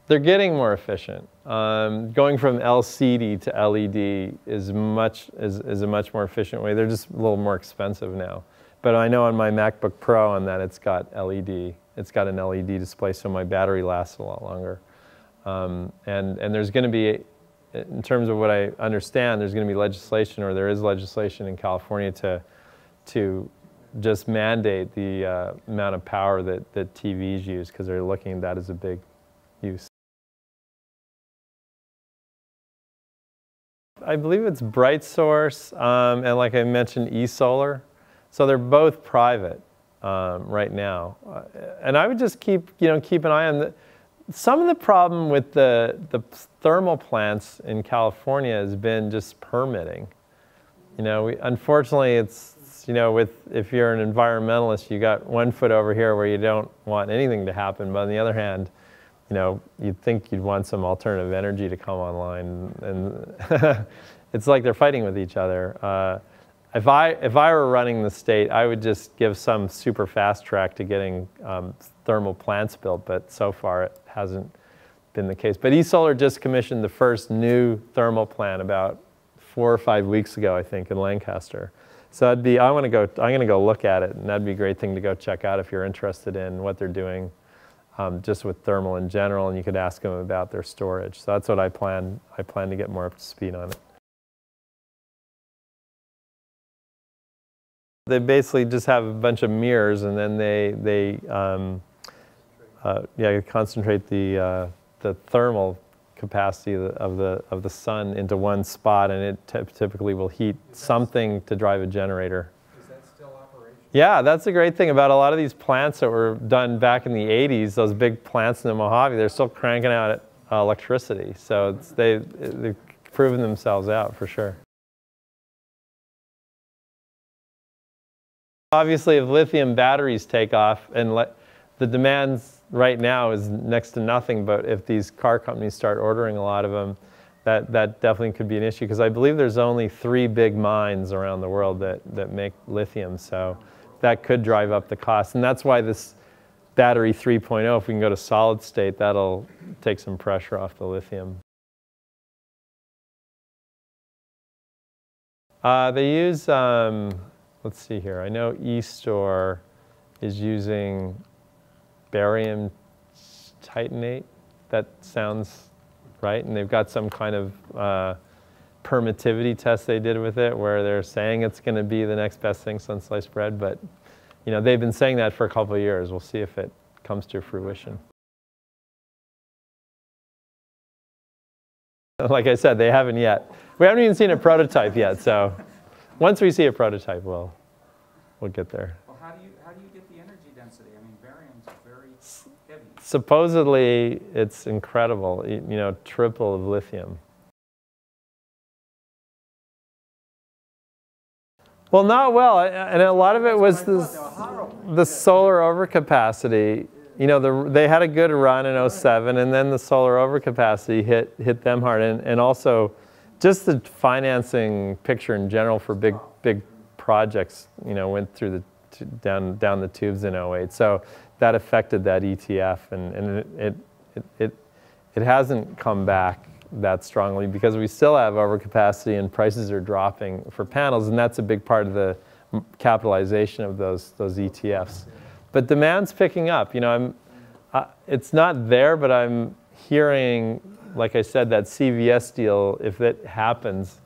They're getting more efficient. Going from LCD to LED is a much more efficient way. They're just a little more expensive now. But I know on my MacBook Pro on that it's got LED. It's got an LED display, so my battery lasts a lot longer. And there's going to be, in terms of what I understand, there's going to be legislation, or there is legislation in California to just mandate the amount of power that TVs use, because they're looking at that as a big use. I believe it's BrightSource, and like I mentioned, eSolar. So they're both private right now. And I would just keep an eye on some of the problem with the thermal plants in California has been just permitting. Unfortunately, it's if you're an environmentalist, you got one foot over here where you don't want anything to happen, but on the other hand, you'd think you'd want some alternative energy to come online, and it's like they're fighting with each other. If I were running the state, I would just give some super fast track to getting thermal plants built, but so far it hasn't been the case. But eSolar just commissioned the first new thermal plant about 4 or 5 weeks ago, I think, in Lancaster. So I'm going to go look at it, and that'd be a great thing to go check out if you're interested in what they're doing just with thermal in general, and you could ask them about their storage. So that's what I plan to get more up to speed on it. They basically just have a bunch of mirrors, and then they concentrate the thermal capacity of the sun into one spot, and it typically will heat something to drive a generator. Is that still operational? Yeah, that's the great thing about a lot of these plants that were done back in the 80s, those big plants in the Mojave, they're still cranking out electricity. So they've proven themselves out for sure. Obviously, if lithium batteries take off, and the demand right now is next to nothing, but if these car companies start ordering a lot of them, that definitely could be an issue, because I believe there's only 3 big mines around the world that make lithium, so that could drive up the cost. And that's why this battery 3.0, if we can go to solid state, that'll take some pressure off the lithium. They use, let's see here, I know eStore is using barium titanate. That sounds right, and they've got some kind of permittivity test they did with it where they're saying it's going to be the next best thing since sliced bread, but they've been saying that for a couple of years. We'll see if it comes to fruition. Like I said, they haven't yet. We haven't even seen a prototype yet, so once we see a prototype, we'll get there. Well, how do you get the energy density? I mean, barium's very heavy. Supposedly, it's incredible. Triple of lithium. Well, not well, and a lot of it was the solar overcapacity. They had a good run in '07, and then the solar overcapacity hit them hard, and also just the financing picture in general for big projects, went through down the tubes in '08. So that affected that ETF, and it hasn't come back that strongly because we still have overcapacity and prices are dropping for panels, and that's a big part of the capitalization of those ETFs. But demand's picking up. It's not there, but I'm hearing, like I said, that CVS deal, if it happens,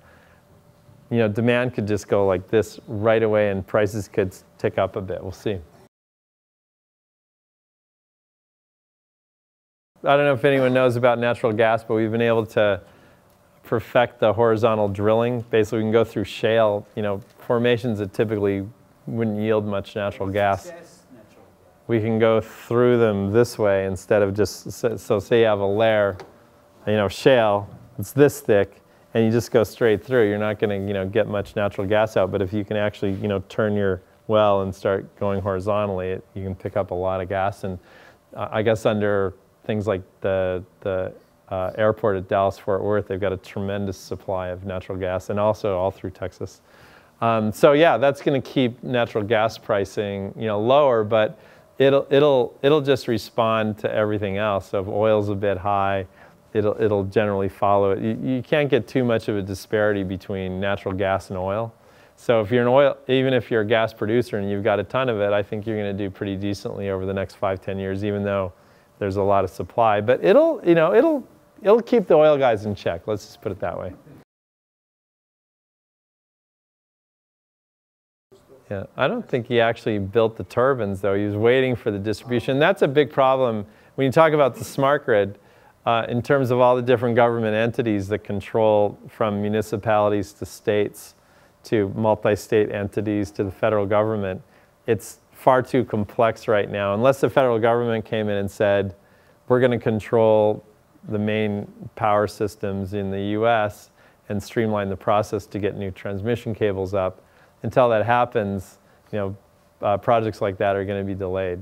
demand could just go like this right away and prices could tick up a bit. We'll see. I don't know if anyone knows about natural gas, but we've been able to perfect the horizontal drilling. Basically, we can go through shale, formations that typically wouldn't yield much natural gas. We can go through them this way instead of just, so say you have a layer, shale, it's this thick, and you just go straight through. You're not going to, get much natural gas out. But if you can actually, turn your well and start going horizontally, you can pick up a lot of gas. And I guess under things like the airport at Dallas-Fort Worth, they've got a tremendous supply of natural gas, and also all through Texas. So yeah, that's going to keep natural gas pricing, lower. But it'll just respond to everything else. So if oil's a bit high, it'll generally follow it. You can't get too much of a disparity between natural gas and oil. So if you're an oil, even if you're a gas producer and you've got a ton of it, I think you're going to do pretty decently over the next 5-10 years, even though there's a lot of supply. But it'll keep the oil guys in check. Let's just put it that way. Yeah, I don't think he actually built the turbines, though. He was waiting for the distribution. That's a big problem when you talk about the smart grid. In terms of all the different government entities that control, from municipalities to states to multi-state entities to the federal government, it's far too complex right now. Unless the federal government came in and said, we're going to control the main power systems in the US and streamline the process to get new transmission cables up, until that happens, projects like that are going to be delayed.